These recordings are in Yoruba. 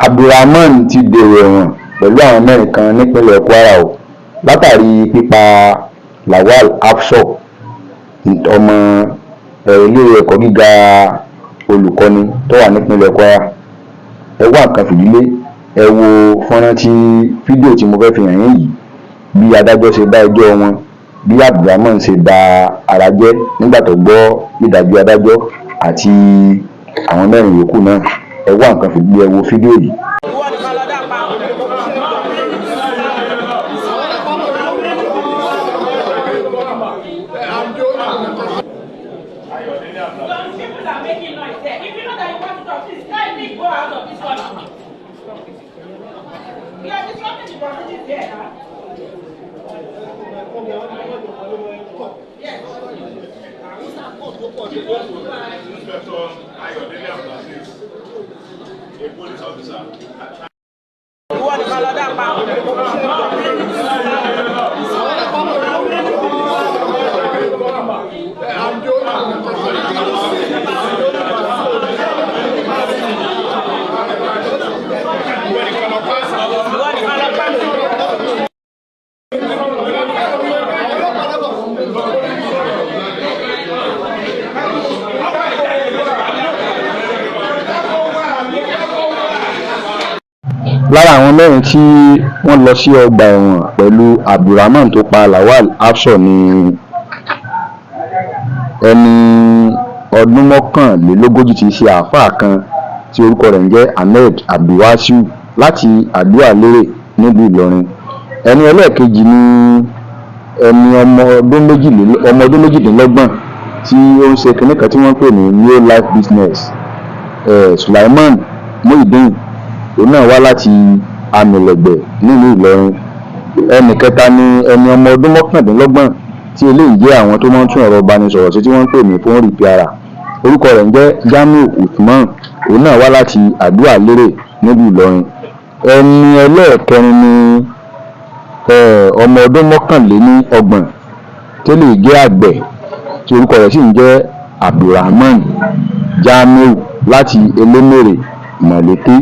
Abdulrahman ti dèrò ẹ̀wọ̀n pẹ̀lú àwọn mẹ́rin kan nípínlẹ̀ Kwara o látàrí pípa Lawal Afshor ọmọ ilé ẹ̀kọ́ gíga olùkọ́ni tó wà nípínlẹ̀ Kwara. Ẹ wá nǹkan fìdílé, ẹ wo fọ́nrán fídíò tí mo fẹ́ fi hàn yín yìí, bí adájọ́ ṣe dá ẹjọ́ wọn, bí Abdulrahman ṣe da ara jẹ́ nígbà tó gbọ́ ìdájọ́ adájọ́ àti àwọn mẹ́rin yòókù náà. Ẹ wá nǹkan fìdílé, ẹ wo fídíò yìí. People are making noise there. If you know that you want to talk, please kindly go out of this corner. You are disrupting the proceedings here now. Yes. Inspector Ayodele Abdulaziz, a police officer. Who are the Malada Lára àwọn mẹ́rin tí wọ́n lọ sí ọgbà ẹ̀wọ̀n pẹ̀lú Abdulrahman tó pa Lawal Afshor ní ẹni ọdún 41 tí í ṣe àáfàá kan tí orúkọ rẹ̀ ń jẹ́ Ahmed Abdulwasiu láti Àdó-Àlérè nílùú Ìlọrin. Ẹni ẹlẹ́ẹ̀kejì ni ẹni ọmọ ọdún 28 tí ó ń ṣe kinní kan tí wọ́n ń pè ní New Life Business, Sulaiman Muideen, òun náà wá láti Amìlẹ̀gbẹ̀ nílùú Ìlọrin. Ẹnì kẹta ni ẹni ọmọ ọdún 29 tí eléyìí jẹ́ àwọn tó máa ń tún ẹ̀rọ ìbánisọ̀rọ̀ sí tí wọ́n ń pè ní phone repair. Orúkọ rẹ̀ ń jẹ́ Jamiu Usman, òun náà wá láti Àdó-Àlérè nílùú Ìlọrin. Ẹni ẹlẹ́ẹ̀kẹrin ni ọmọ ọdún 31 tí eléyìí jẹ́ àgbẹ̀ tí orúkọ rẹ̀ sì ń jẹ́ Abdulrahman Jamiu láti Elémèrè Mọ̀lété.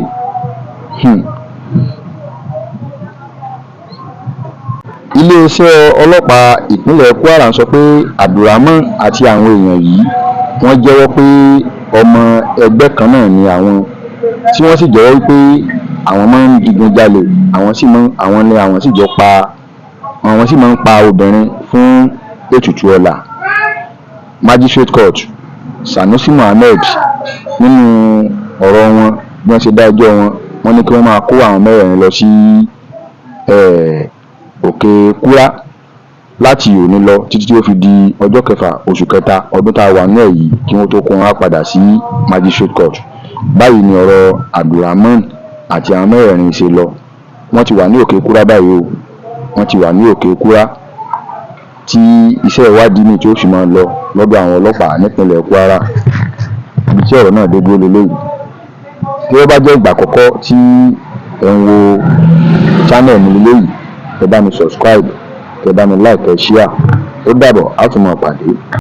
Iléeṣẹ́ ọlọ́pàá ìpínlẹ̀ Kwara sọ pé Abdulrahman àti àwọn èèyàn yìí wọ́n jẹ́wọ́ pé ọmọ ẹgbẹ́ kan náà ni àwọn, tí wọ́n sì jẹ́wọ́ wípé àwọn máa ń digunjalè, àwọn sì máa ń pa obìnrin fún ètùtù ọlà. Magistrate Court Sanusi Mohammed nínú ọ̀rọ̀ wọn bí wọ́n ṣe dá ẹjọ́ wọn, wọ́n ní kí wọ́n máa kó àwọn mẹ́rẹ̀ẹ̀rin lọ sí Òkè Kúrá láti òní lọ títí tí ó fi di ọjọ́ 6 oṣù kẹta ọdún tá a wà nínú yìí kí wọ́n tó kó wọn padà sí Magistrate Court. Báyìí ni ọ̀rọ̀ Abdulrahman àti àwọn mẹ́rẹ̀ẹ̀rin ṣe lọ. Wọ́n ti wà ní Òkè Kúrá báyìí o, wọ́n ti wà ní Òkè Kúrá tí iṣẹ́ ìwádìí ní tí ó fi máa lọ lọ́dọ̀ àwọn ọlọ́pàá nípínlẹ̀ Kwara. Ibi tí ọ̀rọ̀ náà dé dúró lélẹ́yìí. Tí ó bá jẹ́ ìgbà àkọ́kọ́ tí ẹ ń wo channel mi lélẹ́yìí, ẹ bá mi subscribe, ẹ bá mi like, ẹ share. Ó dàbọ̀, a tún máa pàdé.